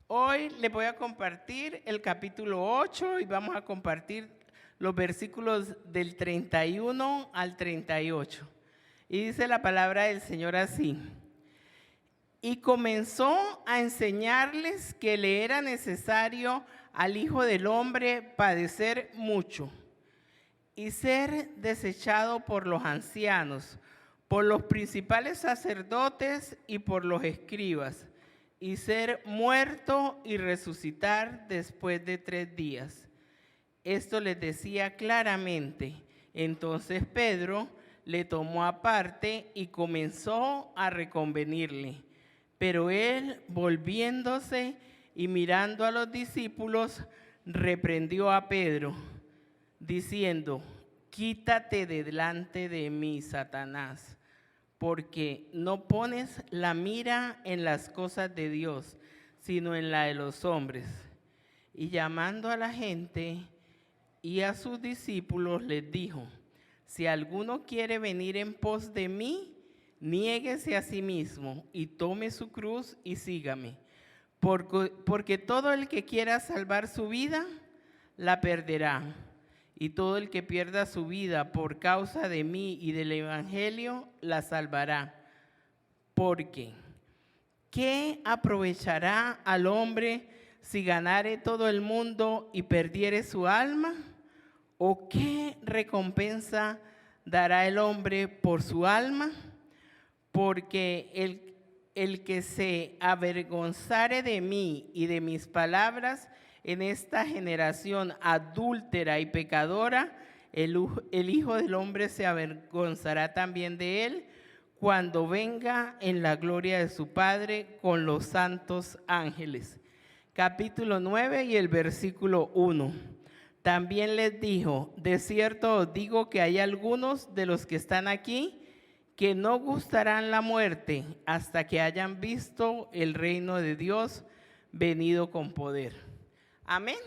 Hoy les voy a compartir el capítulo 8 y vamos a compartir los versículos del 31 al 38. Y dice la palabra del Señor así: y comenzó a enseñarles que le era necesario al Hijo del Hombre padecer mucho y ser desechado por los ancianos, por los principales sacerdotes y por los escribas, y ser muerto y resucitar después de 3 días. Esto les decía claramente. Entonces Pedro le tomó aparte y comenzó a reconvenirle. Pero él, volviéndose y mirando a los discípulos, reprendió a Pedro, diciendo: quítate de delante de mí, Satanás, porque no pones la mira en las cosas de Dios, sino en la de los hombres. Y llamando a la gente y a sus discípulos, les dijo: si alguno quiere venir en pos de mí, niéguese a sí mismo y tome su cruz y sígame. Porque todo el que quiera salvar su vida, la perderá. Y todo el que pierda su vida por causa de mí y del Evangelio, la salvará. Porque, ¿qué aprovechará al hombre si ganare todo el mundo y perdiere su alma? ¿O qué recompensa dará el hombre por su alma? Porque el que se avergonzare de mí y de mis palabras en esta generación adúltera y pecadora, el Hijo del Hombre se avergonzará también de él cuando venga en la gloria de su Padre con los santos ángeles. Capítulo 9 y el versículo 1. También les dijo: de cierto os digo que hay algunos de los que están aquí que no gustarán la muerte hasta que hayan visto el reino de Dios venido con poder. Amén.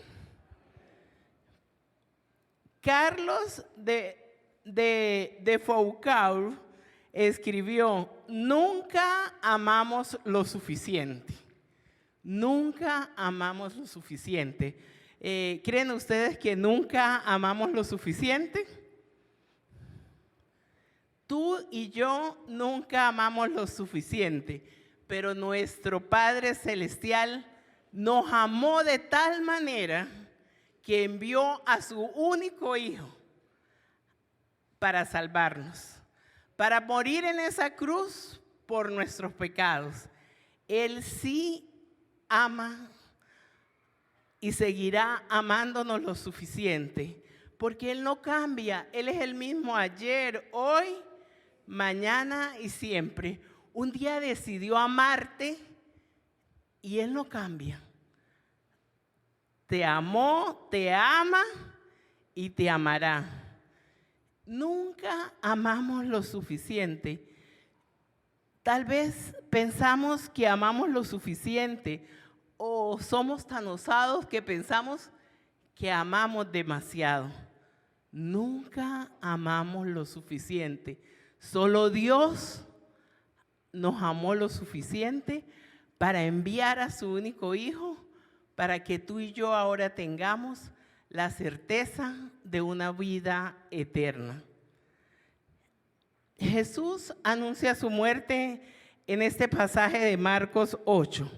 Carlos de Foucault escribió: nunca amamos lo suficiente. Nunca amamos lo suficiente. ¿Creen ustedes que nunca amamos lo suficiente? Tú y yo nunca amamos lo suficiente, pero nuestro Padre Celestial nos amó de tal manera que envió a su único Hijo para salvarnos, para morir en esa cruz por nuestros pecados. Él sí ama y seguirá amándonos lo suficiente, porque Él no cambia. Él es el mismo ayer, hoy, mañana y siempre. Un día decidió amarte y Él no cambia. Te amó, te ama y te amará. Nunca amamos lo suficiente. Tal vez pensamos que amamos lo suficiente, o somos tan osados que pensamos que amamos demasiado. Nunca amamos lo suficiente. Solo Dios nos amó lo suficiente para enviar a su único Hijo, para que tú y yo ahora tengamos la certeza de una vida eterna. Jesús anuncia su muerte en este pasaje de Marcos 8.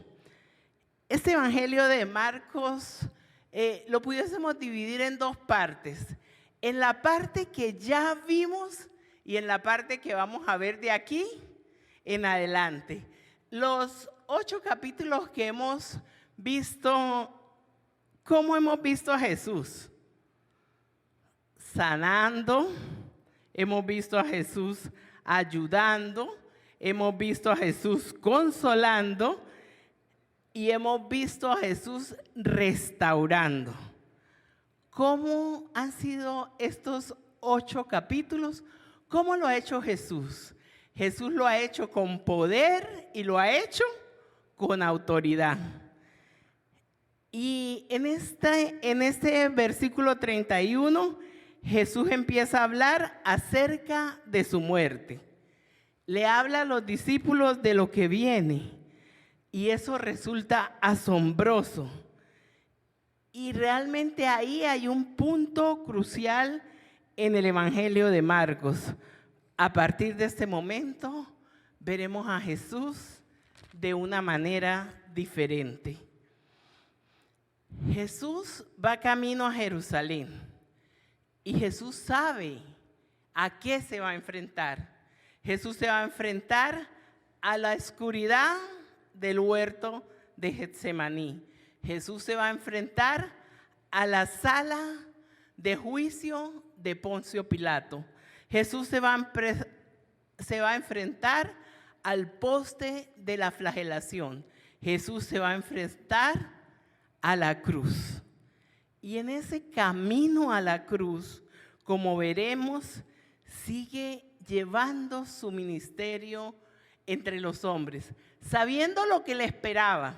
Este evangelio de Marcos lo pudiésemos dividir en 2 partes. En la parte que ya vimos y en la parte que vamos a ver de aquí en adelante. Los 8 capítulos que hemos visto, ¿cómo hemos visto a Jesús? Sanando, hemos visto a Jesús ayudando, hemos visto a Jesús consolando y hemos visto a Jesús restaurando. ¿Cómo han sido estos 8 capítulos? ¿Cómo lo ha hecho Jesús? Jesús lo ha hecho con poder y lo ha hecho con autoridad. Y en este versículo 31, Jesús empieza a hablar acerca de su muerte. Le habla a los discípulos de lo que viene. Y eso resulta asombroso. Y realmente ahí hay un punto crucial en el Evangelio de Marcos. A partir de este momento veremos a Jesús de una manera diferente. Jesús va camino a Jerusalén y Jesús sabe a qué se va a enfrentar. Jesús se va a enfrentar a la oscuridad del huerto de Getsemaní. Jesús se va a enfrentar a la sala de juicio de Poncio Pilato. Jesús se va a enfrentar al poste de la flagelación. Jesús se va a enfrentar a la cruz. Y en ese camino a la cruz, como veremos, sigue llevando su ministerio entre los hombres. Sabiendo lo que le esperaba,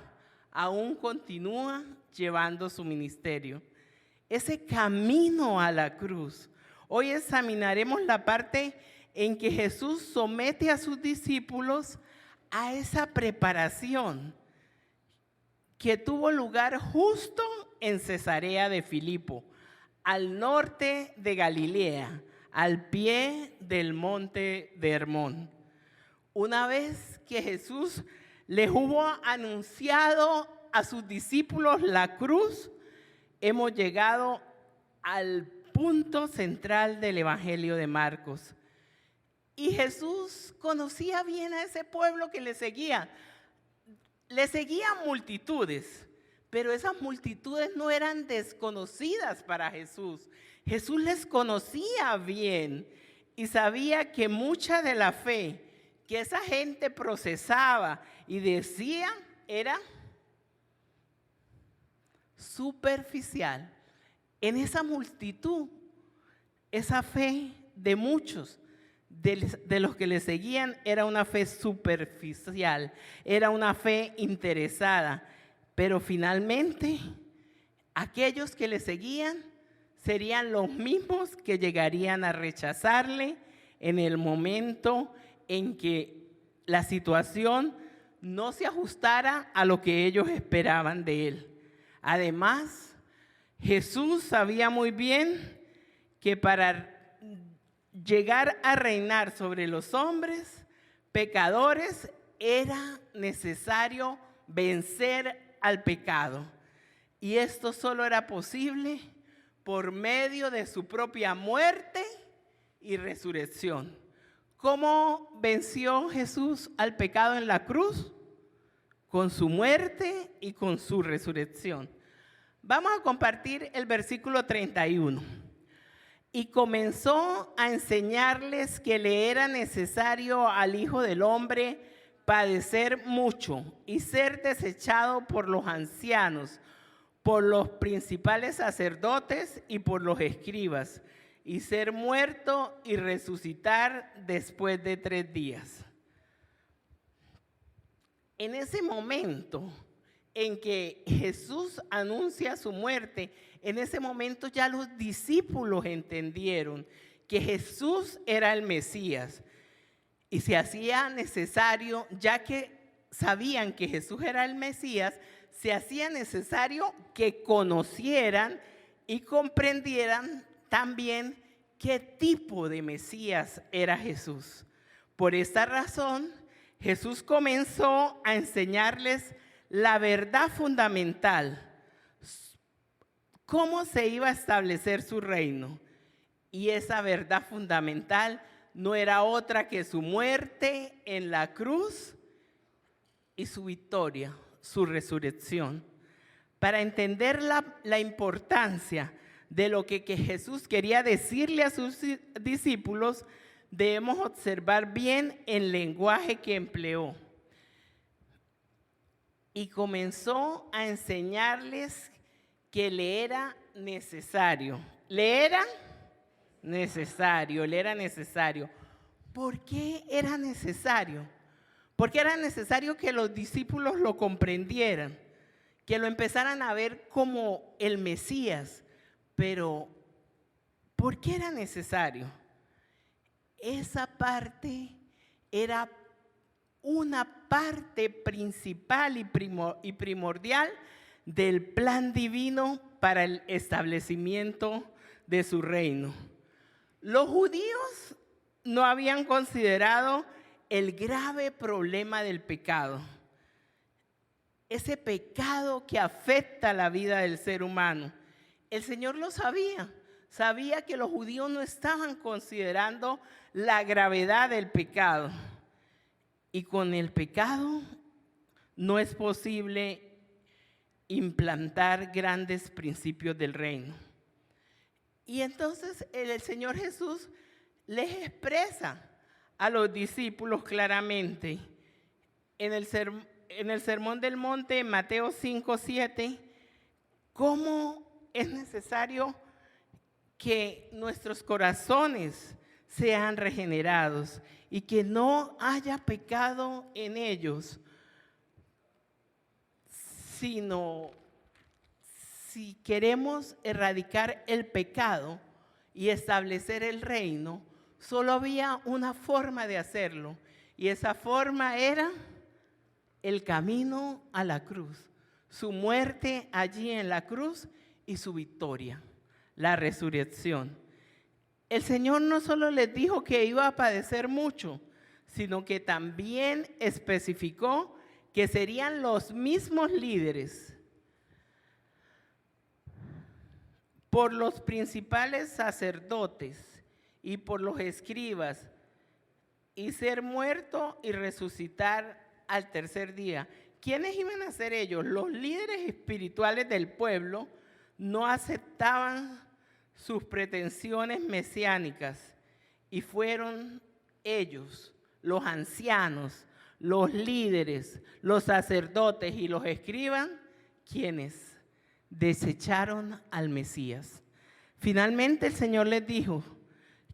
aún continúa llevando su ministerio. Ese camino a la cruz. Hoy examinaremos la parte en que Jesús somete a sus discípulos a esa preparación que tuvo lugar justo en Cesarea de Filipo, al norte de Galilea, al pie del monte de Hermón. Una vez que Jesús les hubo anunciado a sus discípulos la cruz, hemos llegado al punto central del Evangelio de Marcos. Y Jesús conocía bien a ese pueblo que le seguía. Le seguían multitudes, pero esas multitudes no eran desconocidas para Jesús. Jesús les conocía bien y sabía que mucha de la fe que esa gente procesaba y decía era superficial. En esa multitud, esa fe de muchos de los que le seguían era una fe superficial, era una fe interesada, pero finalmente aquellos que le seguían serían los mismos que llegarían a rechazarle en el momento en que la situación no se ajustara a lo que ellos esperaban de él. Además, Jesús sabía muy bien que para llegar a reinar sobre los hombres pecadores era necesario vencer al pecado. Y esto solo era posible por medio de su propia muerte y resurrección. ¿Cómo venció Jesús al pecado en la cruz? Con su muerte y con su resurrección. Vamos a compartir el versículo 31. Y comenzó a enseñarles que le era necesario al Hijo del Hombre padecer mucho y ser desechado por los ancianos, por los principales sacerdotes y por los escribas, y ser muerto y resucitar después de 3 días. En ese momento en que Jesús anuncia su muerte, en ese momento ya los discípulos entendieron que Jesús era el Mesías y se hacía necesario, ya que sabían que Jesús era el Mesías, se hacía necesario que conocieran y comprendieran también qué tipo de Mesías era Jesús. Por esta razón, Jesús comenzó a enseñarles la verdad fundamental, cómo se iba a establecer su reino. Y esa verdad fundamental no era otra que su muerte en la cruz y su victoria, su resurrección. Para entender la importancia de lo que Jesús quería decirle a sus discípulos, debemos observar bien el lenguaje que empleó. Y comenzó a enseñarles que le era necesario. ¿Le era necesario? ¿Le era necesario? ¿Por qué era necesario? Porque era necesario que los discípulos lo comprendieran, que lo empezaran a ver como el Mesías. Pero, ¿por qué era necesario? Esa parte era una parte principal y primordial del plan divino para el establecimiento de su reino. Los judíos no habían considerado el grave problema del pecado, ese pecado que afecta la vida del ser humano. El Señor lo sabía que los judíos no estaban considerando la gravedad del pecado. Y con el pecado no es posible implantar grandes principios del reino. Y entonces el Señor Jesús les expresa a los discípulos claramente en el Sermón del Monte, en Mateo 5:7, cómo es necesario que nuestros corazones sean regenerados y que no haya pecado en ellos, sino si queremos erradicar el pecado y establecer el reino, solo había una forma de hacerlo, y esa forma era el camino a la cruz, su muerte allí en la cruz y su victoria, la resurrección. El Señor no solo les dijo que iba a padecer mucho, sino que también especificó que serían los mismos líderes por los principales sacerdotes y por los escribas, y ser muerto y resucitar al tercer día. ¿Quiénes iban a ser ellos? Los líderes espirituales del pueblo no aceptaban sus pretensiones mesiánicas y fueron ellos, los ancianos, los líderes, los sacerdotes y los escribas, quienes desecharon al Mesías. Finalmente el Señor les dijo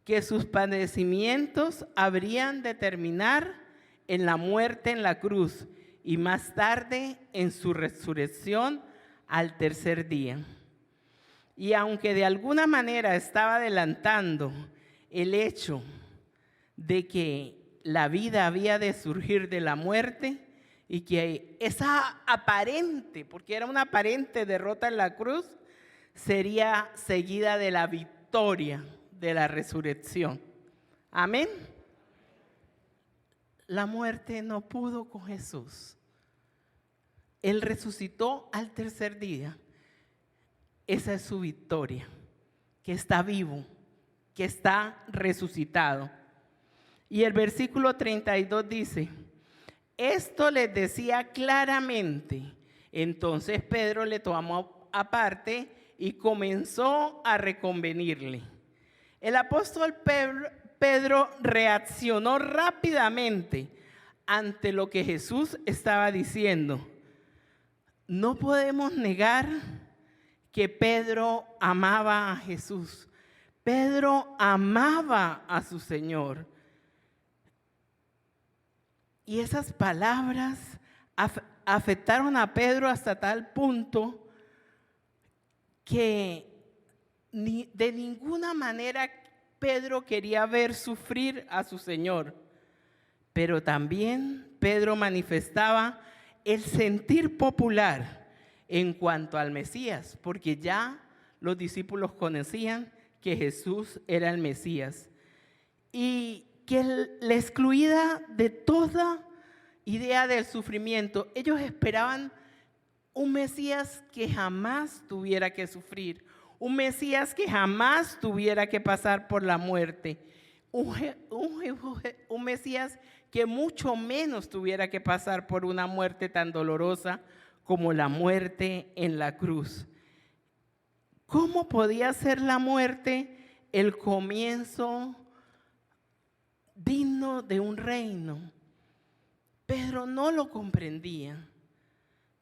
que sus padecimientos habrían de terminar en la muerte en la cruz y más tarde en su resurrección al tercer día. Y aunque de alguna manera estaba adelantando el hecho de que la vida había de surgir de la muerte y que esa aparente, porque era una aparente derrota en la cruz, sería seguida de la victoria de la resurrección. Amén. La muerte no pudo con Jesús. Él resucitó al tercer día. Esa es su victoria, que está vivo, que está resucitado. Y el versículo 32 dice, esto les decía claramente. Entonces Pedro le tomó aparte y comenzó a reconvenirle. El apóstol Pedro reaccionó rápidamente ante lo que Jesús estaba diciendo. No podemos negar que Pedro amaba a Jesús. Pedro amaba a su Señor. Y esas palabras afectaron a Pedro hasta tal punto que de ninguna manera Pedro quería ver sufrir a su Señor. Pero también Pedro manifestaba el sentir popular en cuanto al Mesías, porque ya los discípulos conocían que Jesús era el Mesías y que la excluida de toda idea del sufrimiento. Ellos esperaban un Mesías que jamás tuviera que sufrir, un Mesías que jamás tuviera que pasar por la muerte, un Mesías que mucho menos tuviera que pasar por una muerte tan dolorosa como la muerte en la cruz. ¿Cómo podía ser la muerte el comienzo digno de un reino? Pedro no lo comprendía,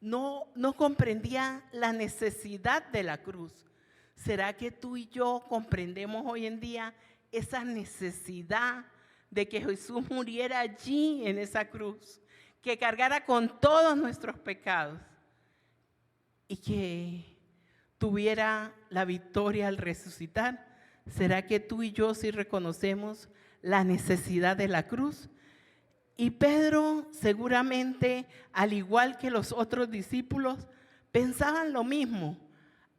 no comprendía la necesidad de la cruz. ¿Será que tú y yo comprendemos hoy en día esa necesidad de que Jesús muriera allí en esa cruz, que cargara con todos nuestros pecados y que tuviera la victoria al resucitar? ¿Será que tú y yo sí reconocemos la necesidad de la cruz? Y Pedro seguramente, al igual que los otros discípulos, pensaban lo mismo,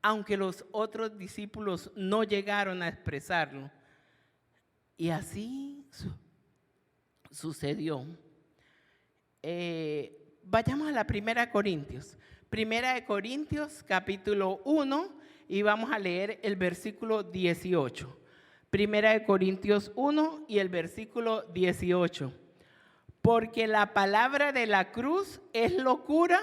aunque los otros discípulos no llegaron a expresarlo. Y así sucedió. Vayamos a la Primera de Corintios. Primera de Corintios, capítulo 1, y vamos a leer el versículo 18. Primera de Corintios 1 y el versículo 18. Porque la palabra de la cruz es locura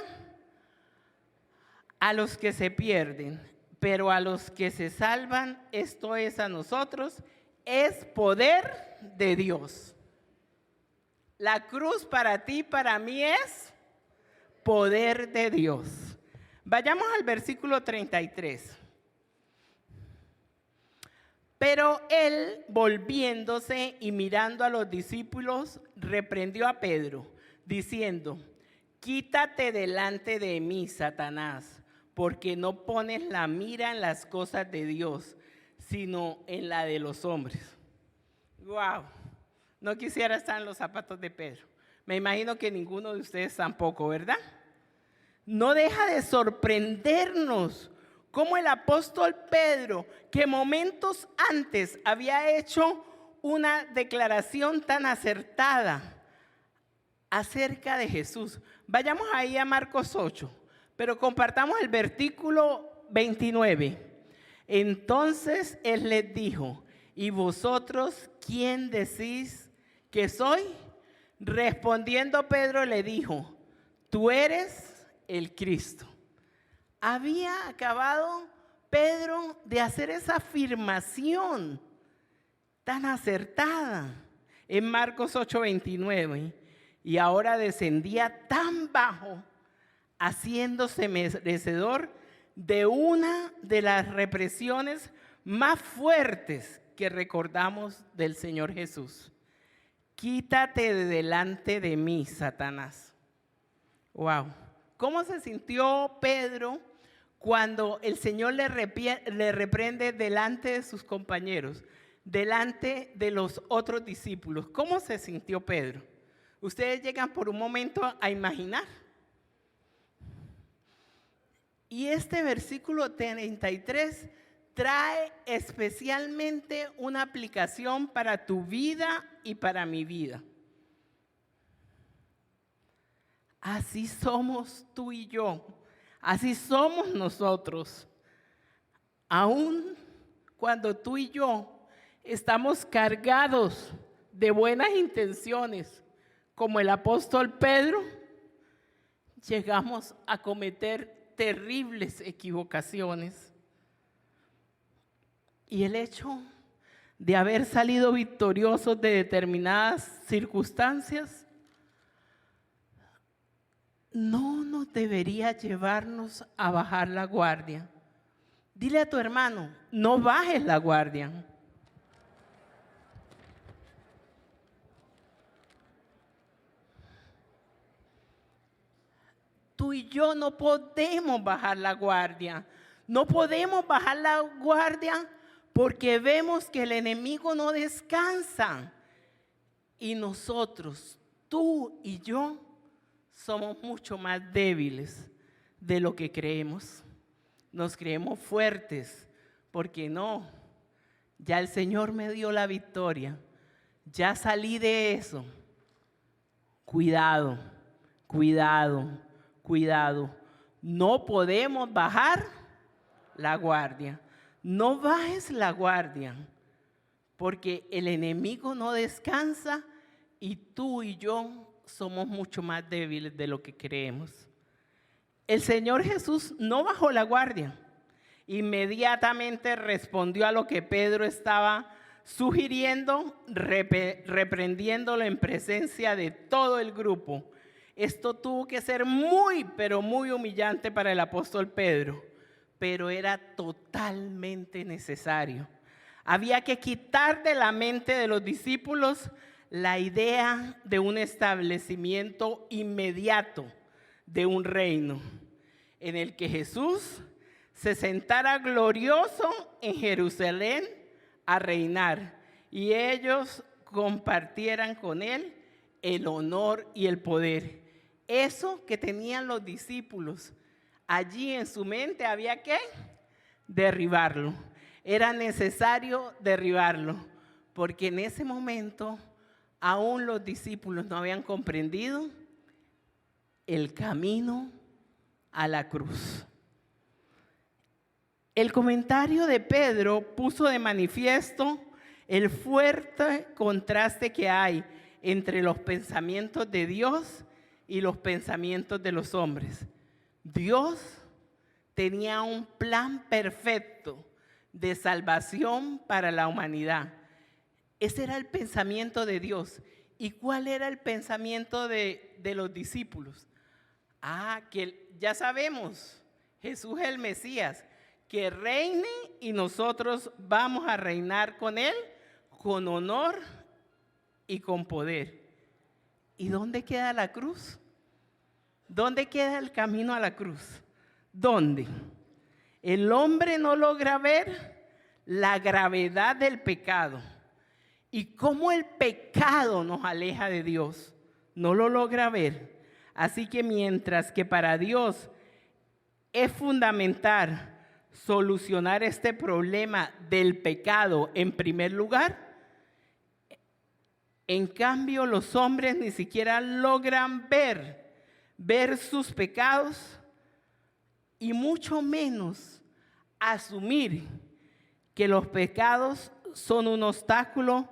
a los que se pierden, pero a los que se salvan, esto es a nosotros, es poder de Dios. La cruz para ti, para mí es poder de Dios. Vayamos al versículo 33. Pero él, volviéndose y mirando a los discípulos, reprendió a Pedro, diciendo: quítate delante de mí, Satanás, porque no pones la mira en las cosas de Dios, sino en la de los hombres. ¡Wow! No quisiera estar en los zapatos de Pedro. Me imagino que ninguno de ustedes tampoco, ¿verdad? No deja de sorprendernos cómo el apóstol Pedro, que momentos antes había hecho una declaración tan acertada acerca de Jesús. Vayamos ahí a Marcos 8, pero compartamos el versículo 29. Entonces él les dijo: ¿y vosotros quién decís que soy? Respondiendo Pedro le dijo: tú eres el Cristo. Había acabado Pedro de hacer esa afirmación tan acertada en Marcos 8:29, y ahora descendía tan bajo, haciéndose merecedor de una de las represiones más fuertes que recordamos del Señor Jesús. Quítate de delante de mí, Satanás. Wow. ¿Cómo se sintió Pedro cuando el Señor le reprende delante de sus compañeros, delante de los otros discípulos? ¿Cómo se sintió Pedro? Ustedes llegan por un momento a imaginar. Y este versículo 33 trae especialmente una aplicación para tu vida y para mi vida. Así somos tú y yo, así somos nosotros. Aun cuando tú y yo estamos cargados de buenas intenciones, como el apóstol Pedro, llegamos a cometer terribles equivocaciones. Y el hecho de haber salido victoriosos de determinadas circunstancias no nos debería llevarnos a bajar la guardia. Dile a tu hermano: no bajes la guardia. Tú y yo no podemos bajar la guardia. No podemos bajar la guardia porque vemos que el enemigo no descansa. Y nosotros, tú y yo, somos mucho más débiles de lo que creemos. Nos creemos fuertes porque no, ya el Señor me dio la victoria. Ya salí de eso. Cuidado, cuidado, cuidado. No podemos bajar la guardia. No bajes la guardia, porque el enemigo no descansa y tú y yo somos mucho más débiles de lo que creemos. El Señor Jesús no bajó la guardia. Inmediatamente respondió a lo que Pedro estaba sugiriendo, reprendiéndolo en presencia de todo el grupo. Esto tuvo que ser muy, pero muy humillante para el apóstol Pedro, pero era totalmente necesario. Había que quitar de la mente de los discípulos la idea de un establecimiento inmediato de un reino en el que Jesús se sentara glorioso en Jerusalén a reinar y ellos compartieran con él el honor y el poder. Eso que tenían los discípulos, allí en su mente había que derribarlo. Era necesario derribarlo, porque en ese momento aún los discípulos no habían comprendido el camino a la cruz. El comentario de Pedro puso de manifiesto el fuerte contraste que hay entre los pensamientos de Dios y los pensamientos de los hombres. Dios tenía un plan perfecto de salvación para la humanidad. Ese era el pensamiento de Dios. ¿Y cuál era el pensamiento de los discípulos? Que ya sabemos, Jesús es el Mesías, que reine y nosotros vamos a reinar con Él con honor y con poder. ¿Y dónde queda la cruz? ¿Dónde queda el camino a la cruz? ¿Dónde? El hombre no logra ver la gravedad del pecado y cómo el pecado nos aleja de Dios. No lo logra ver. Así que mientras que para Dios es fundamental solucionar este problema del pecado en primer lugar, en cambio los hombres ni siquiera logran ver sus pecados y mucho menos asumir que los pecados son un obstáculo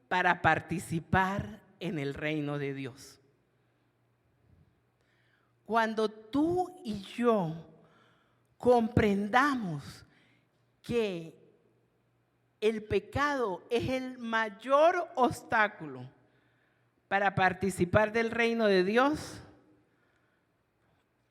para participar en el reino de Dios. Cuando tú y yo comprendamos que el pecado es el mayor obstáculo para participar del reino de Dios,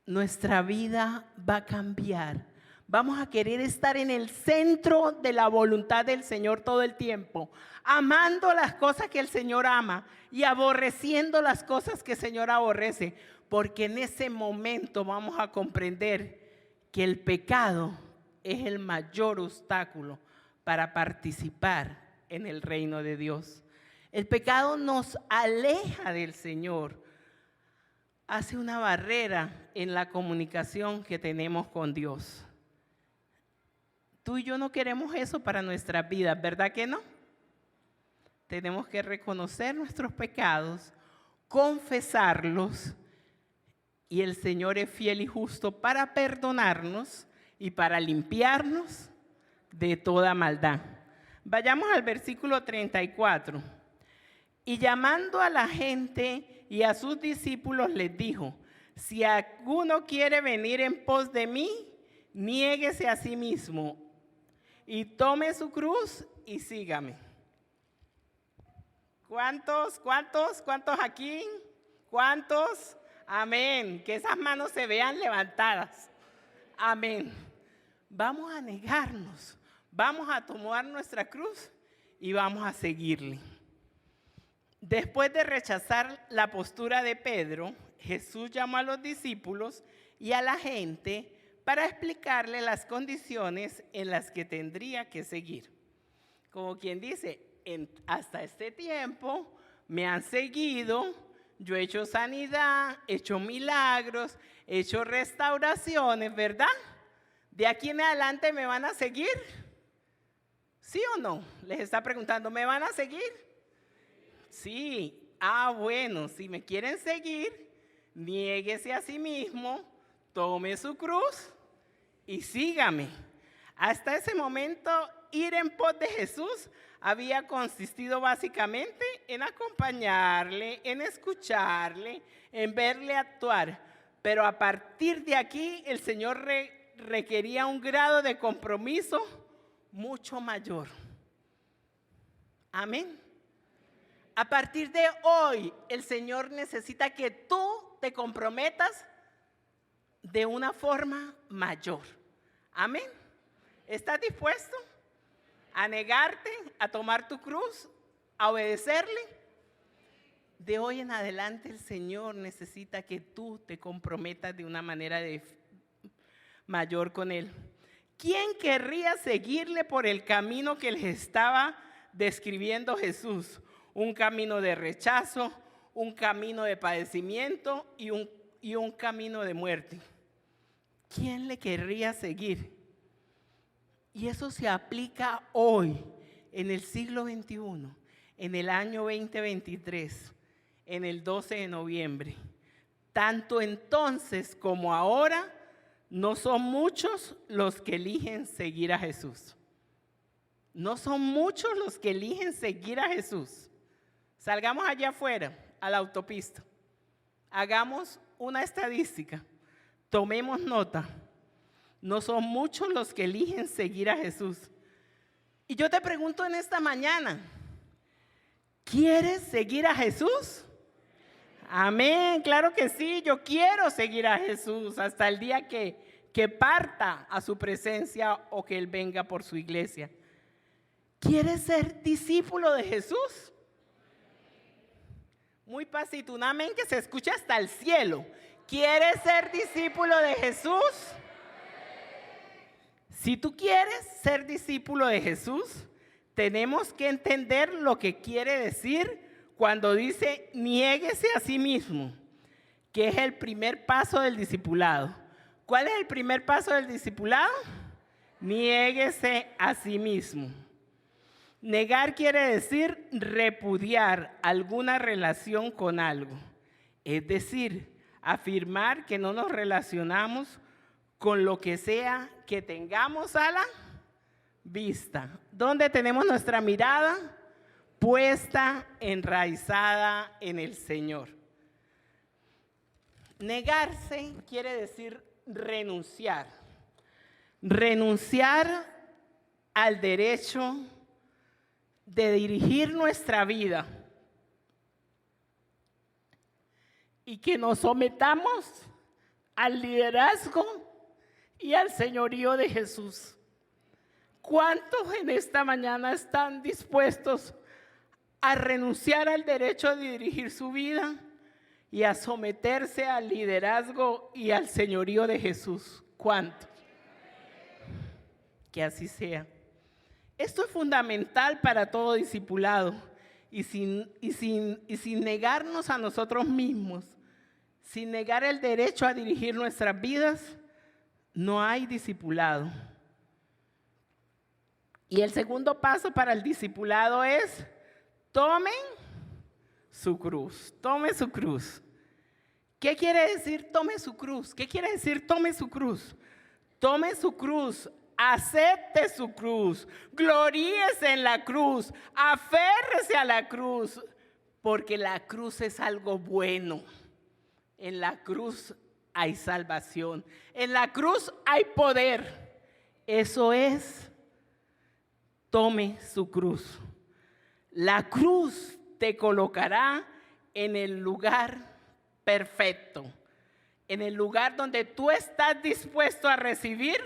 nuestra vida va a cambiar. Vamos a querer estar en el centro de la voluntad del Señor todo el tiempo, amando las cosas que el Señor ama y aborreciendo las cosas que el Señor aborrece, porque en ese momento vamos a comprender que el pecado es el mayor obstáculo para participar en el reino de Dios. El pecado nos aleja del Señor, hace una barrera en la comunicación que tenemos con Dios. Tú y yo no queremos eso para nuestras vidas, ¿verdad que no? Tenemos que reconocer nuestros pecados, confesarlos, y el Señor es fiel y justo para perdonarnos y para limpiarnos de toda maldad. Vayamos al versículo 34. Y llamando a la gente y a sus discípulos les dijo: si alguno quiere venir en pos de mí, niéguese a sí mismo y tome su cruz y sígame. ¿Cuántos aquí? ¿Cuántos? Amén. Que esas manos se vean levantadas. Amén. Vamos a negarnos, vamos a tomar nuestra cruz y vamos a seguirle. Después de rechazar la postura de Pedro, Jesús llamó a los discípulos y a la gente para explicarle las condiciones en las que tendría que seguir. Como quien dice, hasta este tiempo me han seguido, yo he hecho sanidad, he hecho milagros, he hecho restauraciones, ¿verdad? ¿De aquí en adelante me van a seguir? ¿Sí o no? Les está preguntando, ¿me van a seguir? Sí. Bueno, si me quieren seguir, niéguese a sí mismo, tome su cruz y sígame. Hasta ese momento, ir en pos de Jesús había consistido básicamente en acompañarle, en escucharle, en verle actuar. Pero a partir de aquí, el Señor requería un grado de compromiso mucho mayor. Amén. A partir de hoy, el Señor necesita que tú te comprometas de una forma mayor. Amén. ¿Estás dispuesto a negarte, a tomar tu cruz, a obedecerle? De hoy en adelante el Señor necesita que tú te comprometas de una manera mayor con Él. ¿Quién querría seguirle por el camino que les estaba describiendo Jesús? Un camino de rechazo, un camino de padecimiento y un camino de muerte. ¿Quién le querría seguir? Y eso se aplica hoy, en el siglo XXI, en el año 2023, en el 12 de noviembre. Tanto entonces como ahora, no son muchos los que eligen seguir a Jesús. No son muchos los que eligen seguir a Jesús. Salgamos allá afuera, a la autopista. Hagamos una estadística. Tomemos nota. No son muchos los que eligen seguir a Jesús. Y yo te pregunto en esta mañana, ¿quieres seguir a Jesús? Amén, claro que sí, yo quiero seguir a Jesús hasta el día que parta a su presencia o que Él venga por su iglesia. ¿Quieres ser discípulo de Jesús? Muy pasito, un amén que se escucha hasta el cielo. ¿Quieres ser discípulo de Jesús? Si tú quieres ser discípulo de Jesús, tenemos que entender lo que quiere decir cuando dice niéguese a sí mismo, que es el primer paso del discipulado. ¿Cuál es el primer paso del discipulado? Niéguese a sí mismo. Negar quiere decir repudiar alguna relación con algo, es decir, afirmar que no nos relacionamos con lo que sea que tengamos a la vista. ¿Dónde tenemos nuestra mirada? Puesta, enraizada en el Señor. Negarse quiere decir renunciar. Renunciar al derecho de dirigir nuestra vida y que nos sometamos al liderazgo y al señorío de Jesús. ¿Cuántos en esta mañana están dispuestos a renunciar al derecho de dirigir su vida y a someterse al liderazgo y al señorío de Jesús? ¿Cuántos? Que así sea. Esto es fundamental para todo discipulado y sin negarnos a nosotros mismos, sin negar el derecho a dirigir nuestras vidas, no hay discipulado. Y el segundo paso para el discipulado es tomen su cruz, tome su cruz. ¿Qué quiere decir tome su cruz? ¿Qué quiere decir tome su cruz? Tome su cruz, acepte su cruz, gloríese en la cruz, aférrese a la cruz, porque la cruz es algo bueno. En la cruz hay salvación, en la cruz hay poder. Eso es, tome su cruz. La cruz te colocará en el lugar perfecto, en el lugar donde tú estás dispuesto a recibir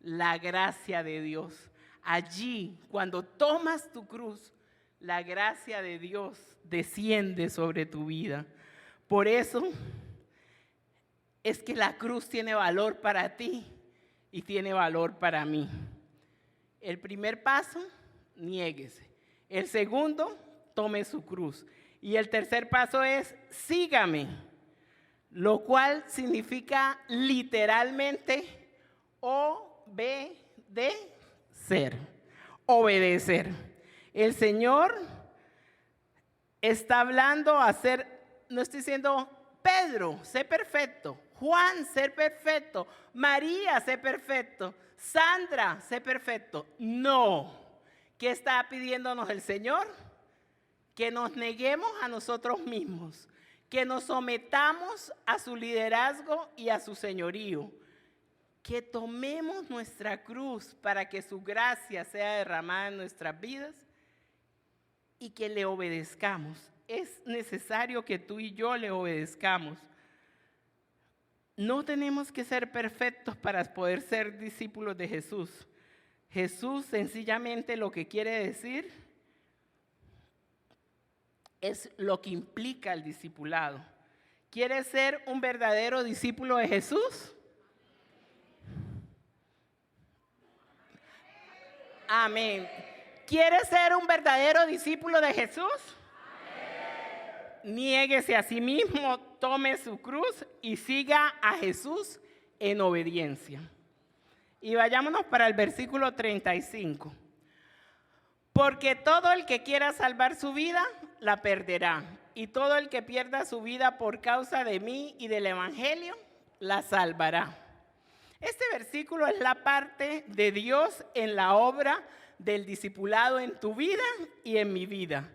la gracia de Dios. Allí, cuando tomas tu cruz, la gracia de Dios desciende sobre tu vida. Por eso es que la cruz tiene valor para ti y tiene valor para mí. El primer paso, niéguese. El segundo, tome su cruz. Y el tercer paso es, sígame, lo cual significa literalmente obedecer. El Señor está hablando no estoy diciendo, Pedro, sé perfecto, Juan, sé perfecto, María, sé perfecto, Sandra, sé perfecto. No. ¿Qué está pidiéndonos el Señor? Que nos neguemos a nosotros mismos, que nos sometamos a su liderazgo y a su señorío, que tomemos nuestra cruz para que su gracia sea derramada en nuestras vidas y que le obedezcamos. Es necesario que tú y yo le obedezcamos. No tenemos que ser perfectos para poder ser discípulos de Jesús. Jesús sencillamente lo que quiere decir es lo que implica el discipulado. ¿Quieres ser un verdadero discípulo de Jesús? Amén. ¿Quieres ser un verdadero discípulo de Jesús? niéguese a sí mismo, tome su cruz y siga a Jesús en obediencia. Y vayámonos para el versículo 35. Porque todo el que quiera salvar su vida, la perderá. Y todo el que pierda su vida por causa de mí y del evangelio, la salvará. Este versículo es la parte de Dios en la obra del discipulado en tu vida y en mi vida.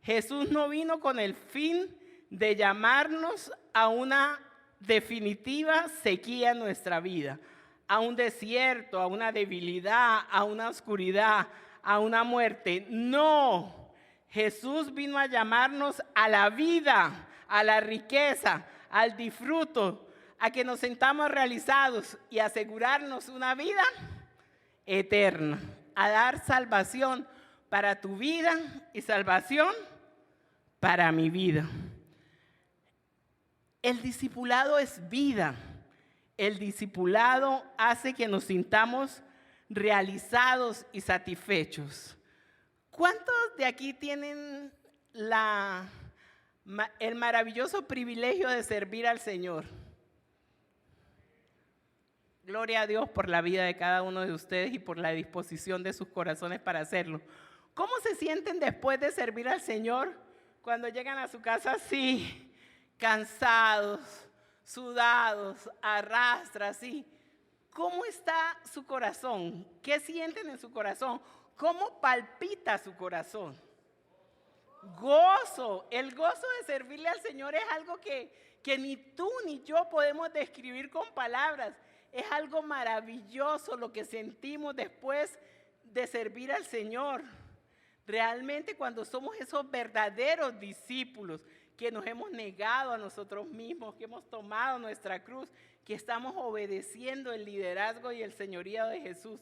Jesús no vino con el fin de llamarnos a una definitiva sequía en nuestra vida, a un desierto, a una debilidad, a una oscuridad, a una muerte. No, Jesús vino a llamarnos a la vida, a la riqueza, al disfruto, a que nos sintamos realizados y asegurarnos una vida eterna, a dar salvación para tu vida y salvación para mi vida. El discipulado es vida. El discipulado hace que nos sintamos realizados y satisfechos. ¿Cuántos de aquí tienen el maravilloso privilegio de servir al Señor? Gloria a Dios por la vida de cada uno de ustedes y por la disposición de sus corazones para hacerlo. ¿Cómo se sienten después de servir al Señor cuando llegan a su casa así, cansados, sudados, arrastras, así? ¿Cómo está su corazón? ¿Qué sienten en su corazón? ¿Cómo palpita su corazón? Gozo. El gozo de servirle al Señor es algo que ni tú ni yo podemos describir con palabras. Es algo maravilloso lo que sentimos después de servir al Señor. Realmente cuando somos esos verdaderos discípulos que nos hemos negado a nosotros mismos, que hemos tomado nuestra cruz, que estamos obedeciendo el liderazgo y el señorío de Jesús,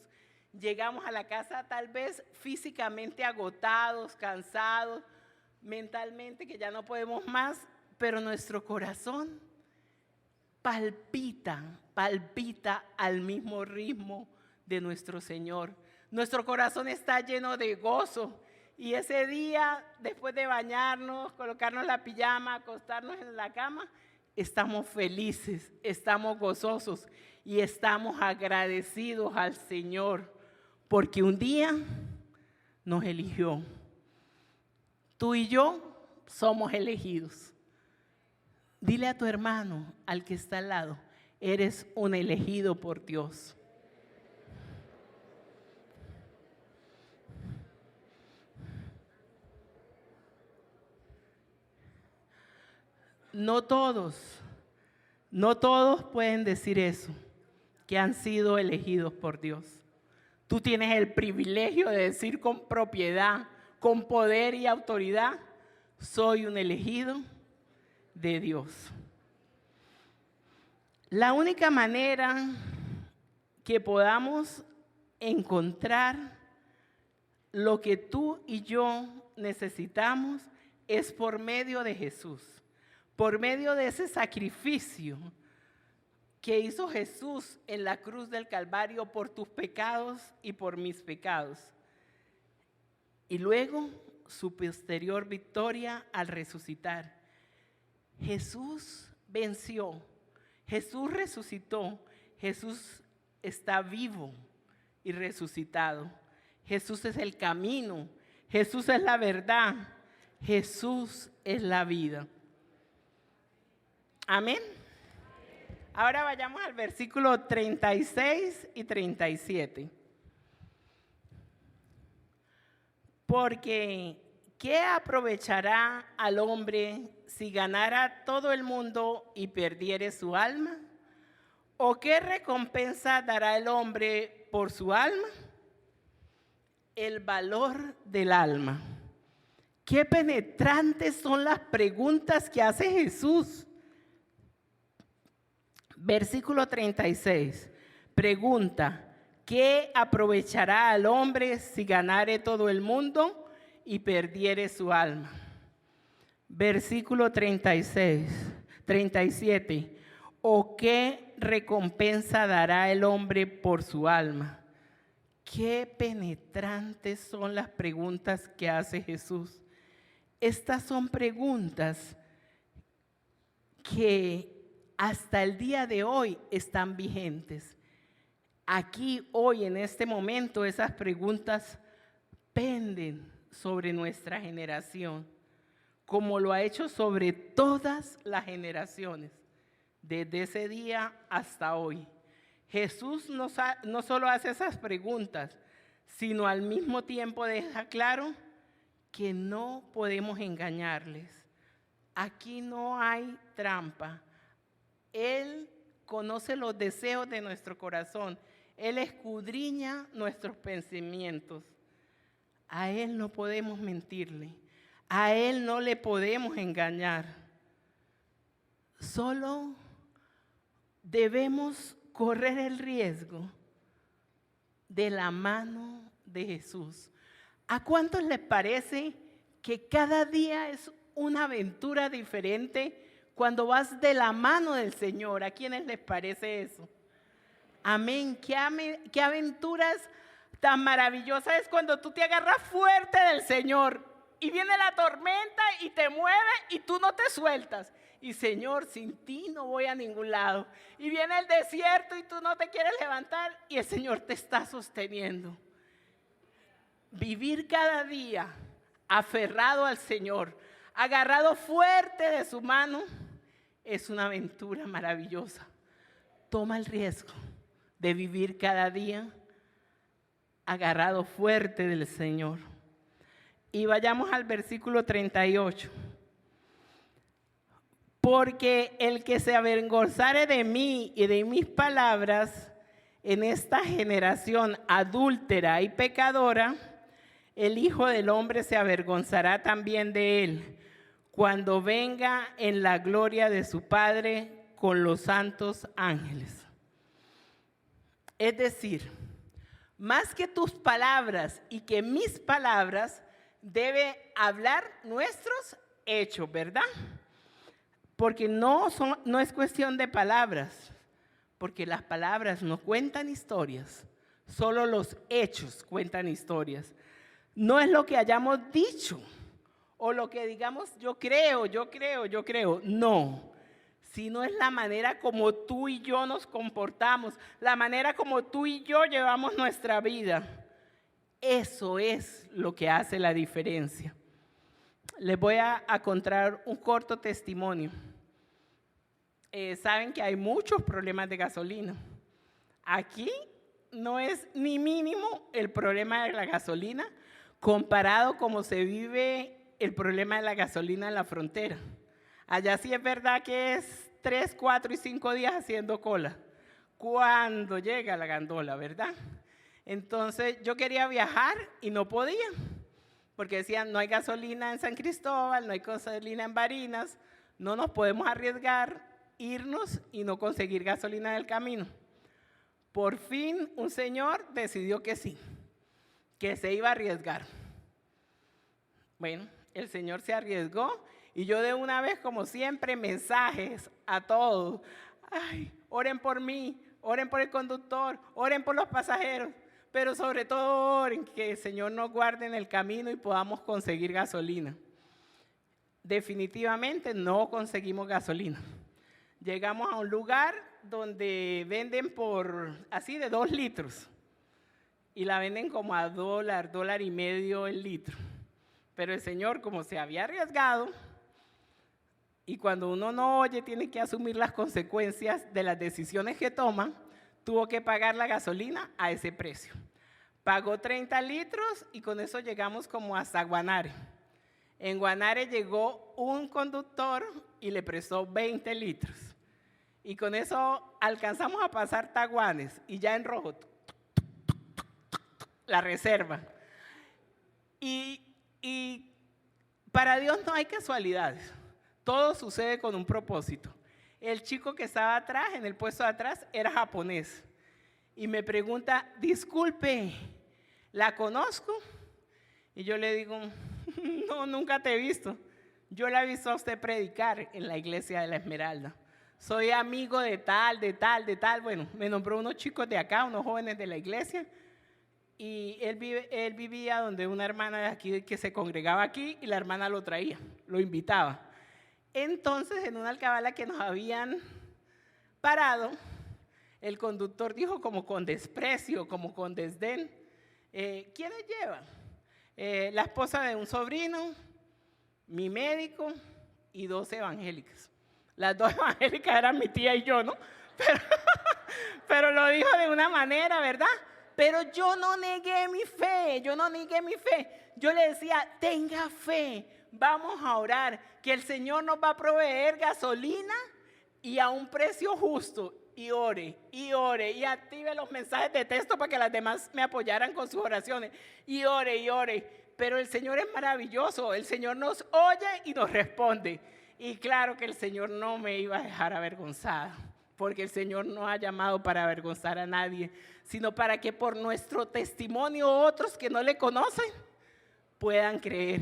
llegamos a la casa tal vez físicamente agotados, cansados, mentalmente que ya no podemos más, pero nuestro corazón palpita al mismo ritmo de nuestro Señor. Nuestro corazón está lleno de gozo y ese día, después de bañarnos, colocarnos la pijama, acostarnos en la cama, estamos felices, estamos gozosos y estamos agradecidos al Señor porque un día nos eligió. Tú y yo somos elegidos. Dile a tu hermano, al que está al lado, eres un elegido por Dios. No todos pueden decir eso, que han sido elegidos por Dios. Tú tienes el privilegio de decir con propiedad, con poder y autoridad, soy un elegido de Dios. La única manera que podamos encontrar lo que tú y yo necesitamos es por medio de Jesús, por medio de ese sacrificio que hizo Jesús en la cruz del Calvario por tus pecados y por mis pecados. Y luego su posterior victoria al resucitar. Jesús venció, Jesús resucitó, Jesús está vivo y resucitado. Jesús es el camino, Jesús es la verdad, Jesús es la vida. Amén. Ahora vayamos al versículo 36 y 37. Porque ¿qué aprovechará al hombre si ganara todo el mundo y perdiere su alma? ¿O qué recompensa dará el hombre por su alma? El valor del alma. Qué penetrantes son las preguntas que hace Jesús. Versículo 36. Pregunta, ¿qué aprovechará al hombre si ganare todo el mundo y perdiere su alma? Versículo 37. ¿O qué recompensa dará el hombre por su alma? Qué penetrantes son las preguntas que hace Jesús. Estas son preguntas que hasta el día de hoy están vigentes. Aquí, hoy, en este momento, esas preguntas penden sobre nuestra generación, como lo ha hecho sobre todas las generaciones, desde ese día hasta hoy. Jesús no solo hace esas preguntas, sino al mismo tiempo deja claro que no podemos engañarles. Aquí no hay trampa. Él conoce los deseos de nuestro corazón. Él escudriña nuestros pensamientos. A Él no podemos mentirle. A Él no le podemos engañar. Solo debemos correr el riesgo de la mano de Jesús. ¿A cuántos les parece que cada día es una aventura diferente cuando vas de la mano del Señor? ¿A quiénes les parece eso? Amén. ¿Qué aventuras tan maravillosas es cuando tú te agarras fuerte del Señor y viene la tormenta y te mueve y tú no te sueltas? Y Señor, sin ti no voy a ningún lado. Y viene el desierto y tú no te quieres levantar y el Señor te está sosteniendo. Vivir cada día aferrado al Señor, agarrado fuerte de su mano, es una aventura maravillosa. Toma el riesgo de vivir cada día agarrado fuerte del Señor. Y vayamos al versículo 38. Porque el que se avergonzare de mí y de mis palabras en esta generación adúltera y pecadora, el Hijo del Hombre se avergonzará también de él cuando venga en la gloria de su Padre con los santos ángeles. Es decir, más que tus palabras y que mis palabras, debe hablar nuestros hechos, ¿verdad? Porque no es cuestión de palabras, porque las palabras no cuentan historias, solo los hechos cuentan historias. No es lo que hayamos dicho o lo que digamos yo creo, no, sino es la manera como tú y yo nos comportamos, la manera como tú y yo llevamos nuestra vida. Eso es lo que hace la diferencia. Les voy a contar un corto testimonio. Saben que hay muchos problemas de gasolina. Aquí no es ni mínimo el problema de la gasolina comparado como se vive el problema de la gasolina en la frontera. Allá sí es verdad que es 3, 4 y 5 días haciendo cola cuando llega la gandola, ¿verdad? Entonces yo quería viajar y no podía, porque decían no hay gasolina en San Cristóbal, no hay gasolina en Barinas, no nos podemos arriesgar, irnos y no conseguir gasolina en el camino. Por fin un señor decidió que sí, que se iba a arriesgar. Bueno, el señor se arriesgó y yo de una vez, como siempre, mensajes a todos. Ay, oren por mí, oren por el conductor, oren por los pasajeros, pero sobre todo oren que el Señor nos guarde en el camino y podamos conseguir gasolina. Definitivamente no conseguimos gasolina. Llegamos a un lugar donde venden por así de 2 litros y la venden como a $1, $1.50 el litro. Pero el señor, como se había arriesgado, y cuando uno no oye tiene que asumir las consecuencias de las decisiones que toma, tuvo que pagar la gasolina a ese precio. Pagó 30 litros y con eso llegamos como hasta Guanare. En Guanare llegó un conductor y le prestó 20 litros. Y con eso alcanzamos a pasar Taguanes y ya en rojo, la reserva. Y para Dios no hay casualidades. Todo sucede con un propósito. El chico que estaba atrás, en el puesto de atrás, era japonés. Y me pregunta, disculpe, ¿la conozco? Y yo le digo, no, nunca te he visto. Yo la he visto a usted predicar en la iglesia de la Esmeralda. Soy amigo de tal. Bueno, me nombró unos chicos de acá, unos jóvenes de la iglesia. Y él vivía donde una hermana de aquí que se congregaba aquí y la hermana lo traía, lo invitaba. Entonces, en una alcabala que nos habían parado, el conductor dijo como con desprecio, como con desdén, ¿quiénes llevan? La esposa de un sobrino, mi médico y 2 evangélicas. Las 2 evangélicas eran mi tía y yo, ¿no? Pero lo dijo de una manera, ¿verdad? Pero yo no negué mi fe, Yo le decía, tenga fe, vamos a orar, que el Señor nos va a proveer gasolina y a un precio justo. Y ore, y active los mensajes de texto para que las demás me apoyaran con sus oraciones. Y ore. Pero el Señor es maravilloso, el Señor nos oye y nos responde. Y claro que el Señor no me iba a dejar avergonzada, porque el Señor no ha llamado para avergonzar a nadie, sino para que por nuestro testimonio otros que no le conocen puedan creer.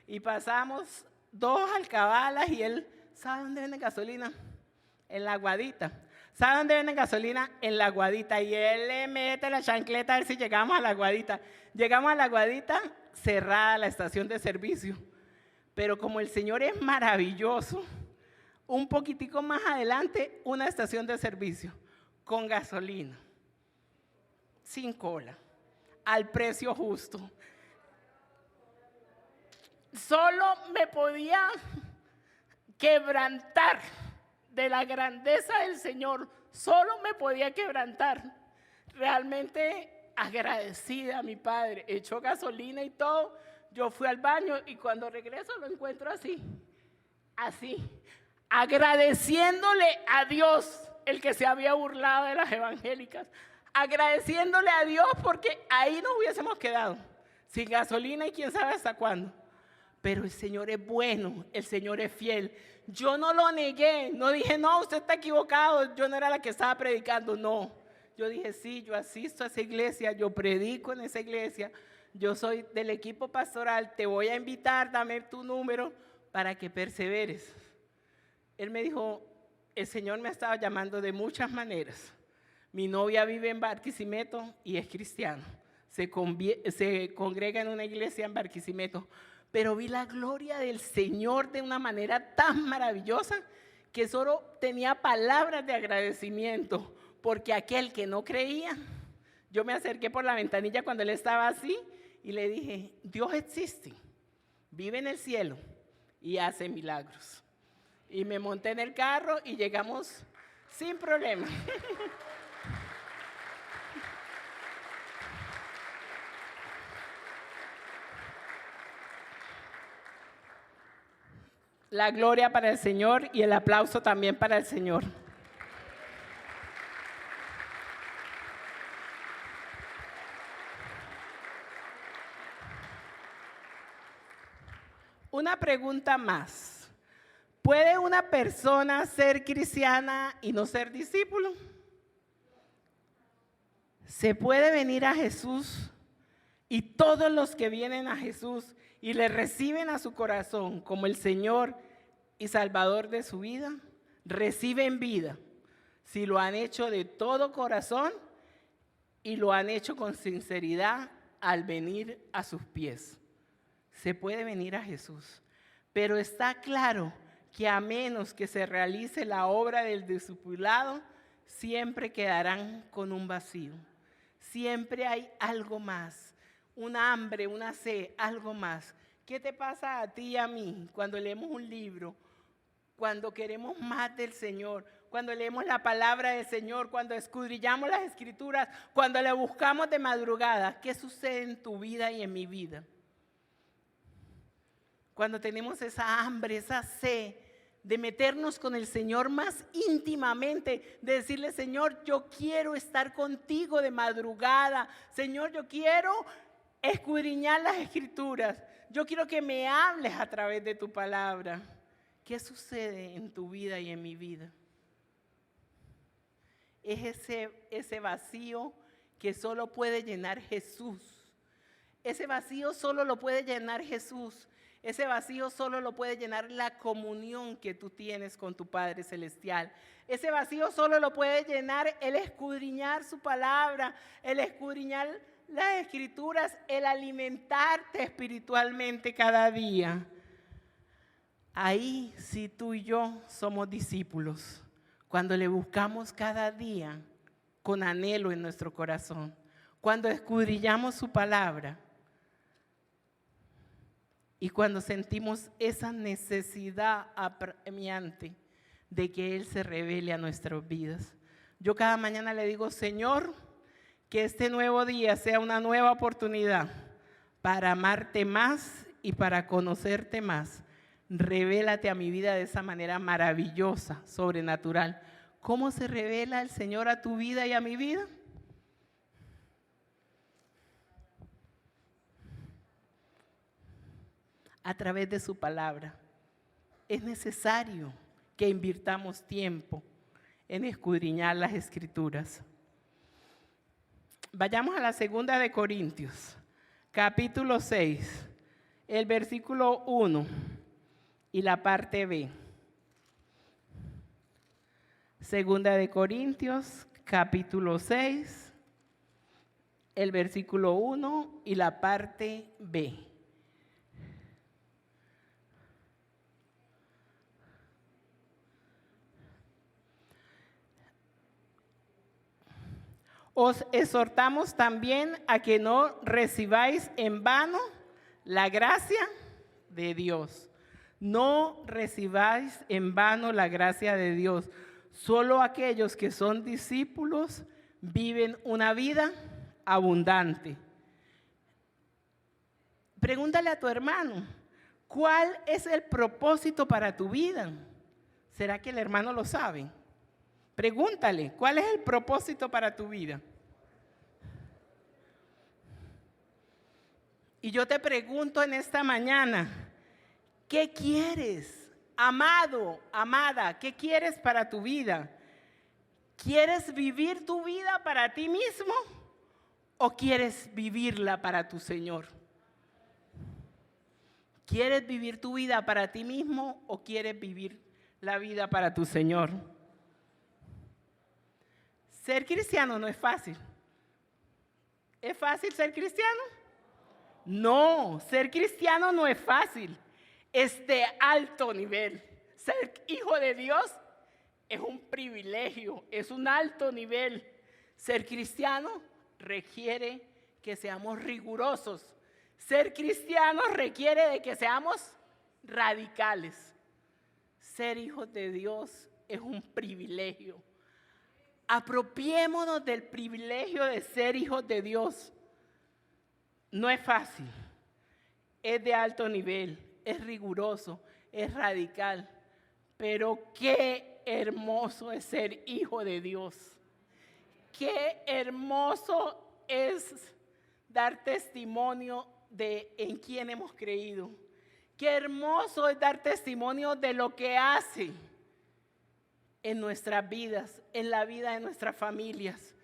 Y pasamos 2 alcabalas y él, ¿sabe dónde venden gasolina? En La Aguadita. ¿Sabe dónde venden gasolina? En La Aguadita. Y él le mete la chancleta a ver si llegamos a La Aguadita. Llegamos a La Aguadita, cerrada la estación de servicio. Pero como el Señor es maravilloso, un poquitico más adelante, una estación de servicio con gasolina, sin cola, al precio justo. Solo me podía quebrantar de la grandeza del Señor, solo me podía quebrantar. Realmente agradecida a mi padre, echó gasolina y todo. Yo fui al baño y cuando regreso lo encuentro así, agradeciéndole a Dios, el que se había burlado de las evangélicas, agradeciéndole a Dios porque ahí nos hubiésemos quedado, sin gasolina y quién sabe hasta cuándo. Pero el Señor es bueno, el Señor es fiel. Yo no lo negué, no dije, no, usted está equivocado, yo no era la que estaba predicando, no. Yo dije, sí, yo asisto a esa iglesia, yo predico en esa iglesia, yo soy del equipo pastoral, te voy a invitar, dame tu número para que perseveres. Él me dijo, el Señor me ha estado llamando de muchas maneras. Mi novia vive en Barquisimeto y es cristiano. Se congrega en una iglesia en Barquisimeto. Pero vi la gloria del Señor de una manera tan maravillosa que solo tenía palabras de agradecimiento, porque aquel que no creía, yo me acerqué por la ventanilla cuando él estaba así y le dije, Dios existe, vive en el cielo y hace milagros. Y me monté en el carro y llegamos sin problema. La gloria para el Señor y el aplauso también para el Señor. Una pregunta más. ¿Puede una persona ser cristiana y no ser discípulo? ¿Se puede venir a Jesús y todos los que vienen a Jesús y le reciben a su corazón como el Señor y Salvador de su vida, reciben vida si lo han hecho de todo corazón y lo han hecho con sinceridad al venir a sus pies? Se puede venir a Jesús, pero está claro que a menos que se realice la obra del discipulado, siempre quedarán con un vacío. Siempre hay algo más. Una hambre, una sed, algo más. ¿Qué te pasa a ti y a mí cuando leemos un libro? Cuando queremos más del Señor, cuando leemos la palabra del Señor, cuando escudriñamos las Escrituras, cuando le buscamos de madrugada. ¿Qué sucede en tu vida y en mi vida? Cuando tenemos esa hambre, esa sed de meternos con el Señor más íntimamente, de decirle, Señor, yo quiero estar contigo de madrugada. Señor, yo quiero escudriñar las Escrituras. Yo quiero que me hables a través de tu palabra. ¿Qué sucede en tu vida y en mi vida? Es ese vacío que solo puede llenar Jesús. Ese vacío solo lo puede llenar Jesús. Ese vacío solo lo puede llenar la comunión que tú tienes con tu Padre Celestial. Ese vacío solo lo puede llenar el escudriñar su palabra, el escudriñar las Escrituras, el alimentarte espiritualmente cada día. Ahí sí tú y yo somos discípulos, cuando le buscamos cada día con anhelo en nuestro corazón, cuando escudriñamos su palabra y cuando sentimos esa necesidad apremiante de que Él se revele a nuestras vidas. Yo cada mañana le digo, Señor, que este nuevo día sea una nueva oportunidad para amarte más y para conocerte más. Revélate a mi vida de esa manera maravillosa, sobrenatural. ¿Cómo se revela el Señor a tu vida y a mi vida? A través de su palabra. Es necesario que invirtamos tiempo en escudriñar las Escrituras. Vayamos a la segunda de Corintios, capítulo 6, el versículo 1 y la parte B. Segunda de Corintios, capítulo 6, el versículo 1 y la parte B. Os exhortamos también a que no recibáis en vano la gracia de Dios. No recibáis en vano la gracia de Dios. Solo aquellos que son discípulos viven una vida abundante. Pregúntale a tu hermano, ¿cuál es el propósito para tu vida? ¿Será que el hermano lo sabe? Pregúntale, ¿cuál es el propósito para tu vida? Y yo te pregunto en esta mañana, ¿qué quieres? Amado, amada, ¿qué quieres para tu vida? ¿Quieres vivir tu vida para ti mismo o quieres vivirla para tu Señor? ¿Quieres vivir tu vida para ti mismo o quieres vivir la vida para tu Señor? Ser cristiano no es fácil. ¿Es fácil ser cristiano? No, ser cristiano no es fácil. Es de alto nivel. Ser hijo de Dios es un privilegio, es un alto nivel. Ser cristiano requiere que seamos rigurosos. Ser cristiano requiere de que seamos radicales. Ser hijos de Dios es un privilegio. Apropiémonos del privilegio de ser hijos de Dios. No es fácil, es de alto nivel, es riguroso, es radical, pero qué hermoso es ser hijo de Dios. Qué hermoso es dar testimonio de en quién hemos creído. Qué hermoso es dar testimonio de lo que hace en nuestras vidas, en la vida de nuestras familias.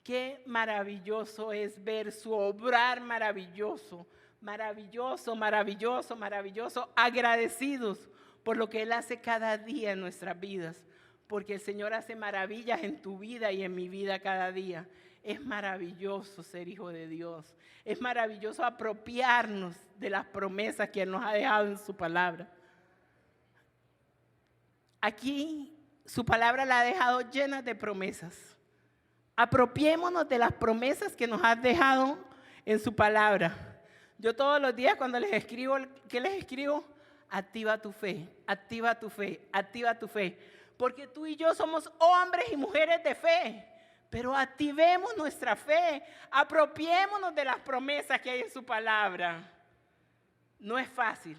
Qué maravilloso es ver su obrar maravilloso, maravilloso, maravilloso, maravilloso. Agradecidos por lo que Él hace cada día en nuestras vidas, porque el Señor hace maravillas en tu vida y en mi vida cada día. Es maravilloso ser hijo de Dios. Es maravilloso apropiarnos de las promesas que Él nos ha dejado en su palabra. Aquí su palabra la ha dejado llena de promesas. Apropiémonos de las promesas que nos ha dejado en su palabra. Yo todos los días cuando les escribo, ¿qué les escribo? Activa tu fe, activa tu fe, activa tu fe. Porque tú y yo somos hombres y mujeres de fe. Pero activemos nuestra fe, apropiémonos de las promesas que hay en su palabra. No es fácil,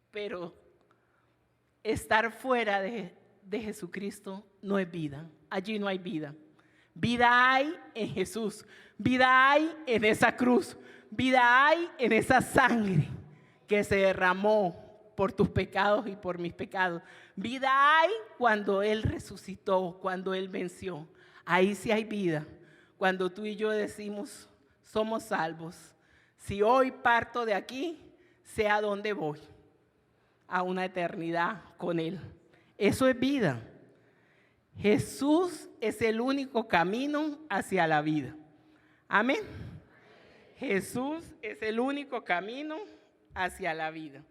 pero estar fuera de Jesucristo no es vida. Allí no hay vida. Vida hay en Jesús, vida hay en esa cruz, vida hay en esa sangre que se derramó por tus pecados y por mis pecados. Vida hay cuando Él resucitó, cuando Él venció. Ahí sí hay vida. Cuando tú y yo decimos, somos salvos. Si hoy parto de aquí, sé a dónde voy. A una eternidad con Él. Eso es vida. Jesús es el único camino hacia la vida. Amén. Jesús es el único camino hacia la vida.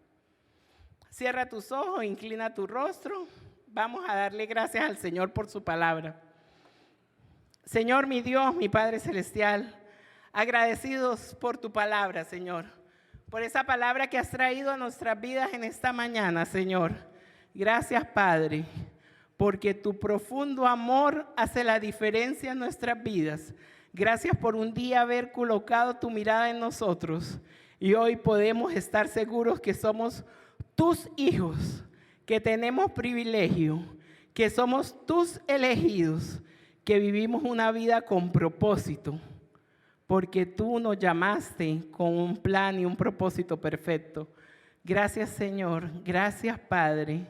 Cierra tus ojos, inclina tu rostro. Vamos a darle gracias al Señor por su palabra. Señor, mi Dios, mi Padre Celestial, agradecidos por tu palabra, Señor, por esa palabra que has traído a nuestras vidas en esta mañana, Señor. Gracias, Padre, porque tu profundo amor hace la diferencia en nuestras vidas. Gracias por un día haber colocado tu mirada en nosotros y hoy podemos estar seguros que somos tus hijos, que tenemos privilegio, que somos tus elegidos, que vivimos una vida con propósito, porque tú nos llamaste con un plan y un propósito perfecto. Gracias, Señor. Gracias, Padre.